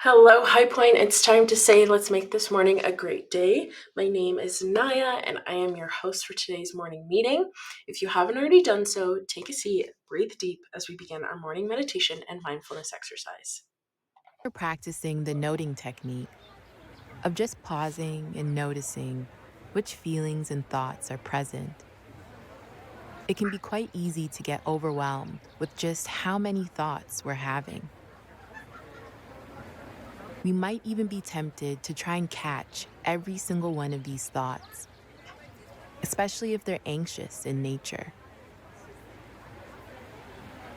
Hello, High Point. It's time to say, let's make this morning a great day. My name is Naya, and I am your host for today's morning meeting. If you haven't already done so, take a seat, breathe deep as we begin our morning meditation and mindfulness exercise. We're practicing the noting technique of just pausing and noticing which feelings and thoughts are present. It can be quite easy to get overwhelmed with just how many thoughts we're having. We might even be tempted to try and catch every single one of these thoughts, especially if they're anxious in nature.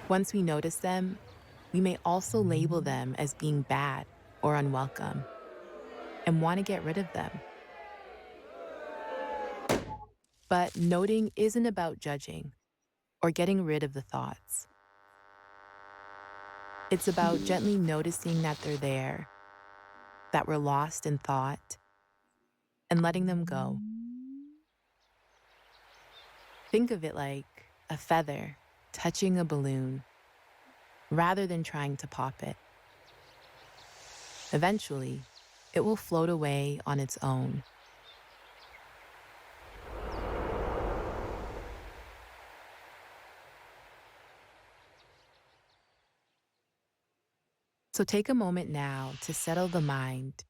Once we notice them, we may also label them as being bad or unwelcome and want to get rid of them. But noting isn't about judging or getting rid of the thoughts. It's about gently noticing that they're there, that we're lost in thought, and letting them go. Think of it like a feather touching a balloon rather than trying to pop it. Eventually, it will float away on its own. So take a moment now to settle the mind,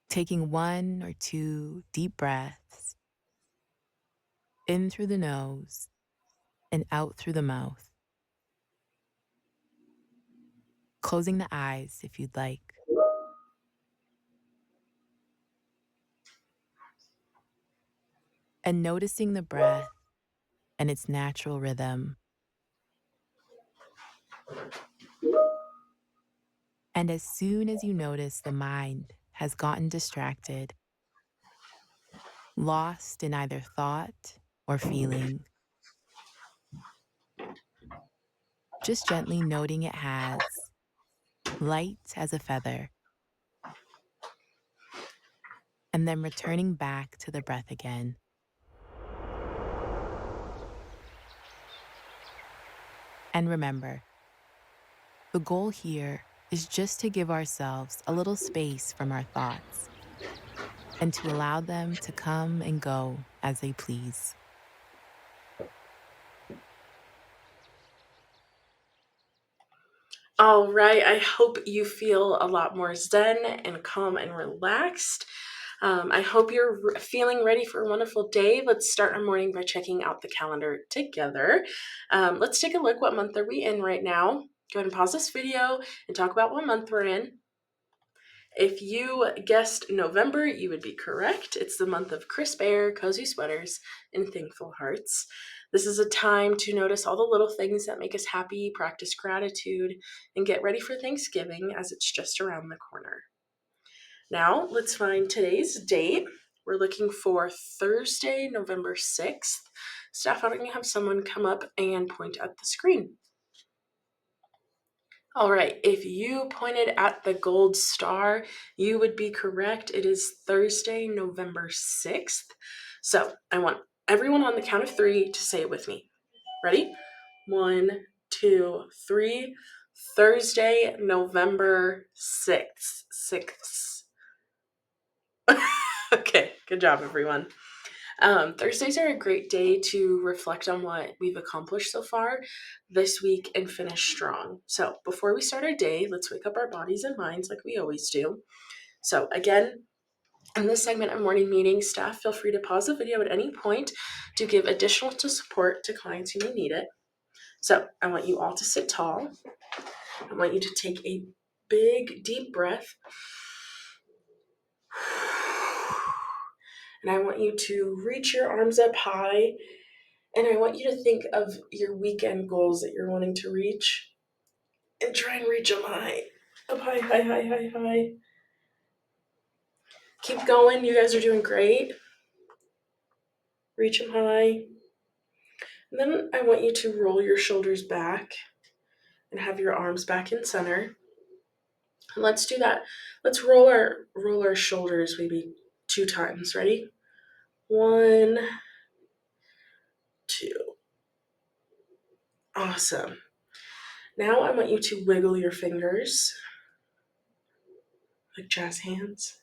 taking one or two deep breaths in through the nose and out through the mouth, closing the eyes if you'd like. And noticing the breath and its natural rhythm. And as soon as you notice the mind has gotten distracted, lost in either thought or feeling, just gently noting it has, light as a feather, and then returning back to the breath again. And remember, the goal here is just to give ourselves a little space from our thoughts and to allow them to come and go as they please. All right, I hope you feel a lot more zen and calm and relaxed. I hope you're feeling ready for a wonderful day. Let's start our morning by checking out the calendar together. Let's take a look. What month are we in right now? Go ahead and pause this video and talk about what month we're in. If you guessed November, you would be correct. It's the month of crisp air, cozy sweaters, and thankful hearts. This is a time to notice all the little things that make us happy, practice gratitude, and get ready for Thanksgiving as it's just around the corner. Now, let's find today's date. We're looking for Thursday, November 6th. Staff, why don't you have someone come up and point at the screen? All right, if you pointed at the gold star, you would be correct. It is Thursday, November 6th. So I want everyone on the count of three to say it with me. Ready? 1, 2, 3. Thursday, November 6th. 6th. Okay, good job, everyone. Thursdays are a great day to reflect on what we've accomplished so far this week and finish strong. So, before we start our day, let's wake up our bodies and minds like we always do. So, again, in this segment of morning meeting, staff feel free to pause the video at any point to give additional support to clients who may need it. So, I want you all to sit tall. I want you to take a big, deep breath. And I want you to reach your arms up high. And I want you to think of your weekend goals that you're wanting to reach and try and reach them high. Up high, high, high, high, high. Keep going. You guys are doing great. Reach them high. And then I want you to roll your shoulders back and have your arms back in center. And let's do that. Let's roll our shoulders maybe 2 times. Ready? 1, 2. Awesome. Now I want you to wiggle your fingers like jazz hands.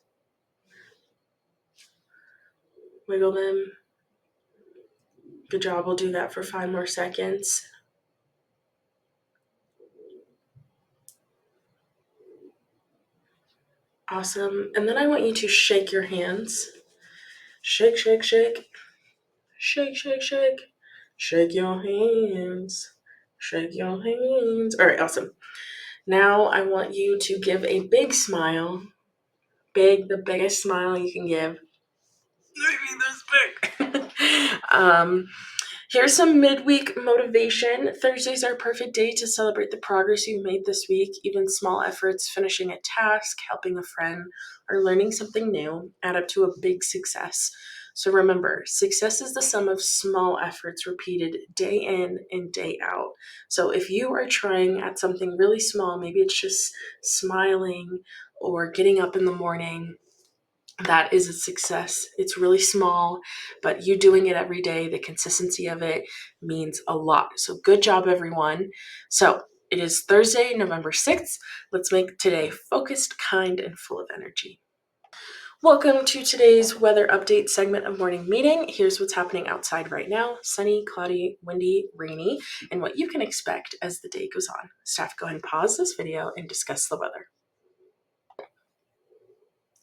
Wiggle them. Good job. We'll do that for 5 more seconds. Awesome. And then I want you to shake your hands. Shake, shake, shake. Shake, shake, shake. Shake your hands. Shake your hands. All right, awesome. Now I want you to give a big smile. Big, the biggest smile you can give. Maybe this big. Here's some midweek motivation. Thursdays are a perfect day to celebrate the progress you've made this week. Even small efforts, finishing a task, helping a friend, or learning something new add up to a big success. So remember, success is the sum of small efforts repeated day in and day out. So if you are trying at something really small, maybe it's just smiling or getting up in the morning, that is a success. It's really small, but you doing it every day, the consistency of it means a lot. So good job, everyone. So it is Thursday, November 6th. Let's make today focused, kind, and full of energy. Welcome to today's weather update segment of Morning Meeting. Here's what's happening outside right now: sunny, cloudy, windy, rainy, and what you can expect as the day goes on. Staff, go ahead and pause this video and discuss the weather.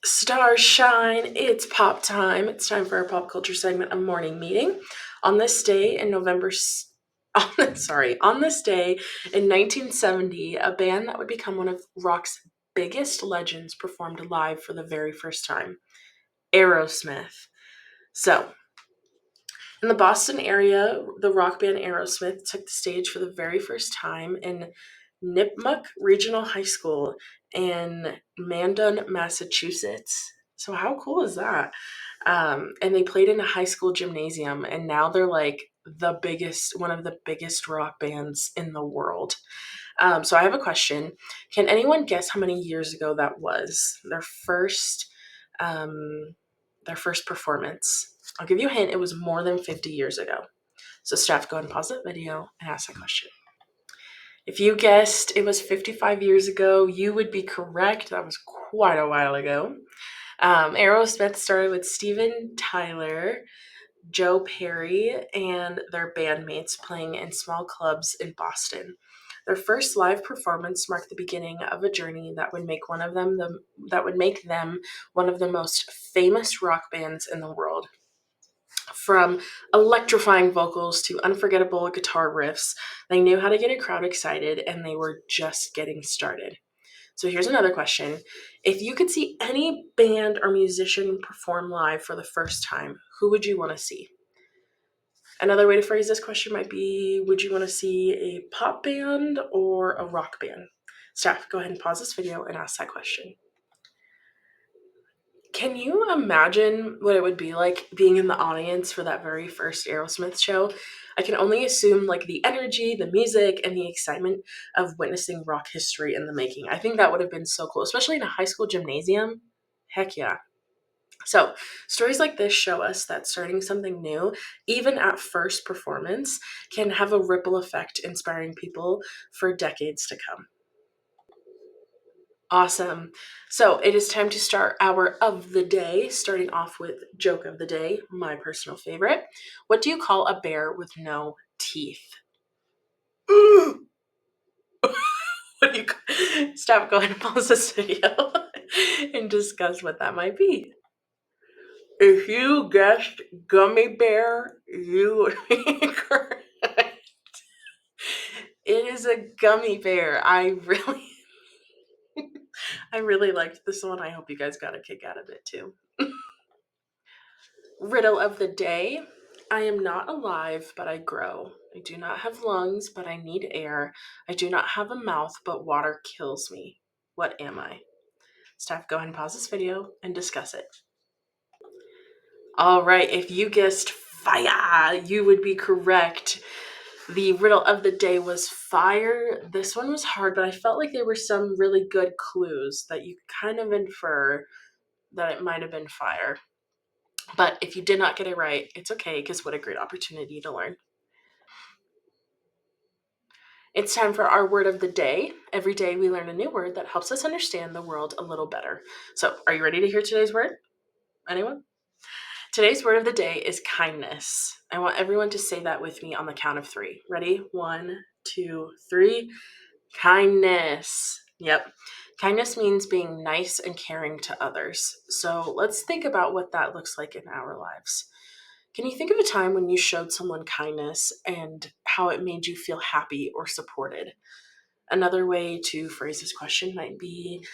Stars shine, it's pop time. It's time for our pop culture segment of Morning Meeting. On this day in on this day in 1970, a band that would become one of rock's biggest legends performed live for the very first time: Aerosmith. So, in the Boston area, the rock band Aerosmith took the stage for the very first time in Nipmuc Regional High School in Mandan, Massachusetts. So how cool is that? And they played in a high school gymnasium, and now they're like one of the biggest rock bands in the world. So I have a question. Can anyone guess how many years ago that was? Um, their first performance. I'll give you a hint. It was more than 50 years ago. So staff, go ahead and pause that video and ask that question. If you guessed it was 55 years ago, you would be correct. That was quite a while ago. Aerosmith started with Steven Tyler, Joe Perry, and their bandmates playing in small clubs in Boston. Their first live performance marked the beginning of a journey that would make them one of the most famous rock bands in the world. From electrifying vocals to unforgettable guitar riffs, they knew how to get a crowd excited, and they were just getting started. So here's another question. If you could see any band or musician perform live for the first time, who would you want to see? Another way to phrase this question might be, would you want to see a pop band or a rock band? Staff, go ahead and pause this video and ask that question. Can you imagine what it would be like being in the audience for that very first Aerosmith show? I can only assume like the energy, the music, and the excitement of witnessing rock history in the making. I think that would have been so cool, especially in a high school gymnasium. Heck yeah. So, stories like this show us that starting something new, even at first performance, can have a ripple effect, inspiring people for decades to come. Awesome. So it is time to start our of the day, starting off with joke of the day, my personal favorite. What do you call a bear with no teeth? What do you Stop, go ahead and pause this video and discuss what that might be. If you guessed gummy bear, you would be correct. It is a gummy bear. I really liked this one. I hope you guys got a kick out of it too. Riddle of the day. I am not alive, but I grow. I do not have lungs, but I need air. I do not have a mouth, but water kills me. What am I? Staff, go ahead and pause this video and discuss it. All right, if you guessed fire, you would be correct. The riddle of the day was fire. This one was hard, but I felt like there were some really good clues that you could kind of infer that it might have been fire. But if you did not get it right, it's okay, because what a great opportunity to learn. It's time for our word of the day. Every day we learn a new word that helps us understand the world a little better. So, are you ready to hear today's word? Anyone? Today's word of the day is kindness. I want everyone to say that with me on the count of three. Ready? 1, 2, 3. Kindness. Yep. Kindness means being nice and caring to others. So let's think about what that looks like in our lives. Can you think of a time when you showed someone kindness and how it made you feel happy or supported? Another way to phrase this question might be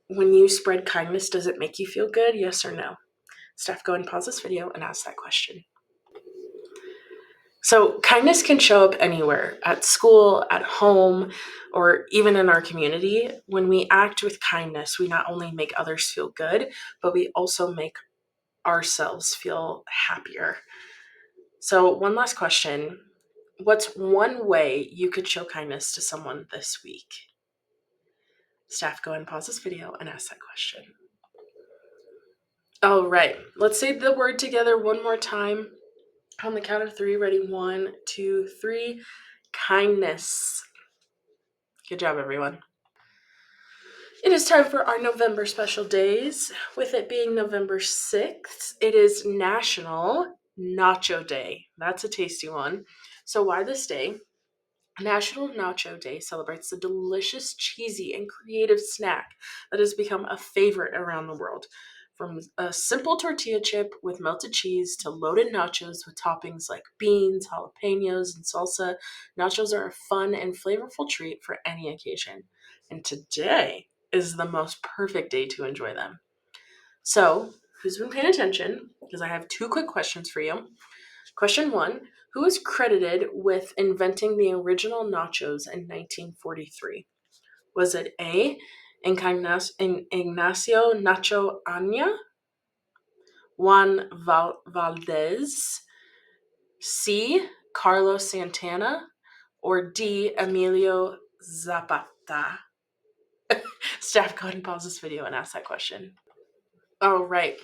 when you spread kindness, does it make you feel good? Yes or no? Steph, go and pause this video and ask that question. So, kindness can show up anywhere at school, at home, or even in our community. When we act with kindness, we not only make others feel good, but we also make ourselves feel happier. So, one last question. What's one way you could show kindness to someone this week? Staff, go ahead and pause this video and ask that question. All right, let's say the word together one more time. On the count of three, ready? 1, 2, 3. Kindness. Good job, everyone. It is time for our November special days. With it being November 6th, it is National Nacho Day. That's a tasty one. So, why this day? National Nacho Day celebrates the delicious, cheesy, and creative snack that has become a favorite around the world. From a simple tortilla chip with melted cheese to loaded nachos with toppings like beans, jalapenos, and salsa, nachos are a fun and flavorful treat for any occasion. And today is the most perfect day to enjoy them. So, who's been paying attention? Because I have two quick questions for you. Question 1. Who is credited with inventing the original nachos in 1943? Was it A. Ignacio Nacho Anya, Juan Valdez, C. Carlos Santana, or D. Emilio Zapata? Staff, go ahead and pause this video and ask that question. All right.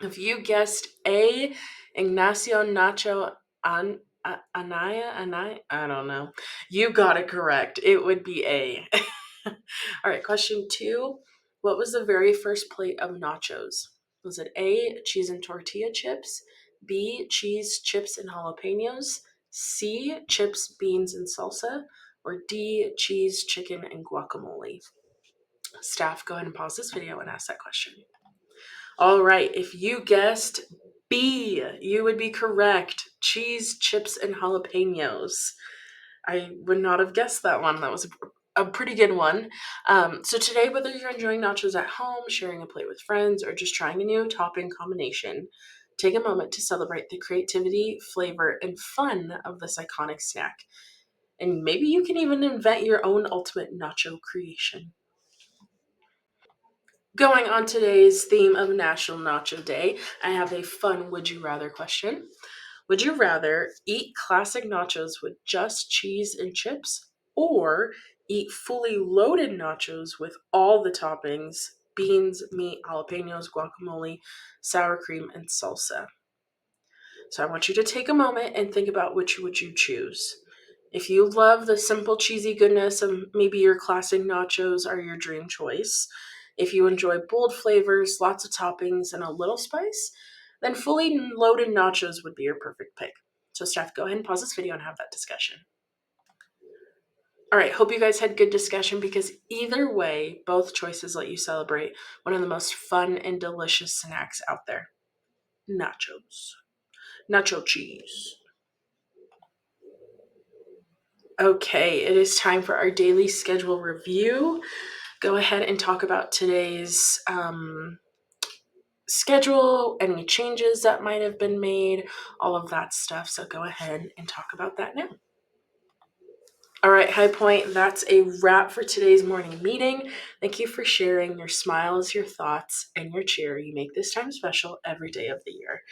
If you guessed A. Ignacio Nacho Anaya, I don't know. You got it correct. It would be A. All right, question 2. What was the very first plate of nachos? Was it A, cheese and tortilla chips, B, cheese, chips, and jalapenos, C, chips, beans, and salsa, or D, cheese, chicken, and guacamole? Staff, go ahead and pause this video and ask that question. All right, if you guessed B, you would be correct. Cheese, chips, and jalapenos. I would not have guessed that one. That was a pretty good one. So today, whether you're enjoying nachos at home, sharing a plate with friends, or just trying a new topping combination, take a moment to celebrate the creativity, flavor, and fun of this iconic snack. And maybe you can even invent your own ultimate nacho creation. Going on today's theme of National Nacho Day, I have a fun would you rather question. Would you rather eat classic nachos with just cheese and chips or eat fully loaded nachos with all the toppings, beans, meat, jalapenos, guacamole, sour cream, and salsa? So I want you to take a moment and think about which would you choose. If you love the simple cheesy goodness of maybe your classic nachos are your dream choice, if you enjoy bold flavors, lots of toppings, and a little spice, then fully loaded nachos would be your perfect pick. So Steph, go ahead and pause this video and have that discussion. All right, hope you guys had good discussion because either way, both choices let you celebrate one of the most fun and delicious snacks out there. Nachos. Nacho cheese. Okay, it is time for our daily schedule review. Go ahead and talk about today's schedule, any changes that might have been made, all of that stuff. So go ahead and talk about that now. All right, High Point, that's a wrap for today's morning meeting. Thank you for sharing your smiles, your thoughts, and your cheer. You make this time special every day of the year.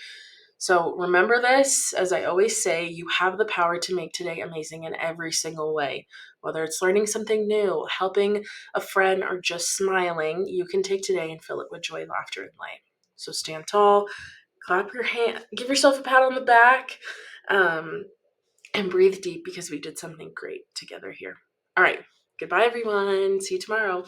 So remember this, as I always say, you have the power to make today amazing in every single way. Whether it's learning something new, helping a friend, or just smiling, you can take today and fill it with joy, laughter, and light. So stand tall, clap your hand, give yourself a pat on the back. and breathe deep because we did something great together here. All right. Goodbye, everyone. See you tomorrow.